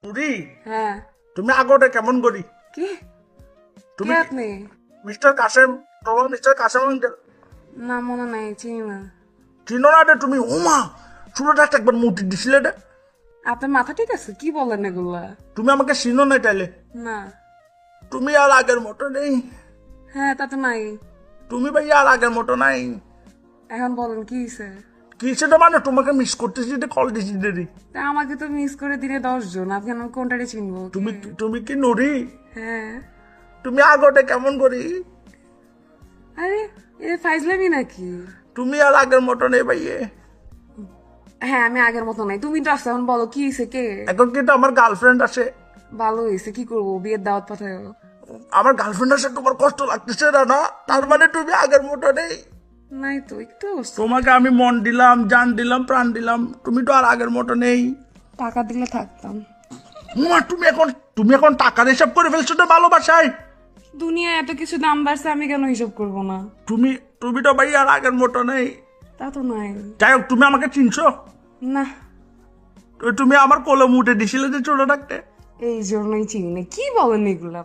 পুরি হ্যাঁ তুমি আগোটা কেমন করি কি তুমি কে আপনি মিস্টার কাসেম তোমার মিস্টার কাসেম আঙ্কেল না মনে নাই চিনি না চিনো না রে তুমি ওমা চুলোটা একবার মুটি দিছিলে রে আপনার মাথা ঠিক আছে কি বলেন এগুলা তুমি আমাকে চিনো না তাইলে না তুমি আর আগের মতো নেই হ্যাঁ তা তো নাই তুমি ভাই আর আগের মতো নাই এখন বলেন কি হয়েছে কি সেটা মানে তোমাকে মিস করতেছি এটা কল দিছি দেরি তা আমাকে তো মিস করে দিনে 10 জন আপনি আমার কোনটারে চিনবো তুমি তুমি কি নড়ি হ্যাঁ তুমি আগোটা কেমন করি আরে এ ফাইজলামি নাকি তুমি আর আগের মতো নেই ভাইয়ে হ্যাঁ আমি আগের মতো নাই তুমি তো আসছো এখন বলো কি হয়েছে কে এখন কিন্তু আমার গার্লফ্রেন্ড আছে ভালো হয়েছে কি করবো বিয়ের দাওয়াত পাঠায় আমার গার্লফ্রেন্ড আছে তোমার কষ্ট লাগতেছে না তার মানে তুমি আগের মতো নেই নাই তো একটু অবস্থা। তোমাকে আমি মন দিলাম জান দিলাম প্রাণ দিলাম তুমি তো আর আগের মতো নেই টাকা দিলে থাকতাম মা তুমি এখন টাকার হিসাব করে ফেলছো তো ভালোবাসায় দুনিয়ায় এত কিছু দাম বাড়ছে আমি কেন হিসাব করবো না তুমি তুমি তো ভাই আর আগের মতো নেই তা তো নাই যাই হোক তুমি আমাকে চিনছো না তুমি আমার কোলে মুটে দিছিলে যে ছোট থাকতে এই জন্যই চিনি না কি বলেন এগুলা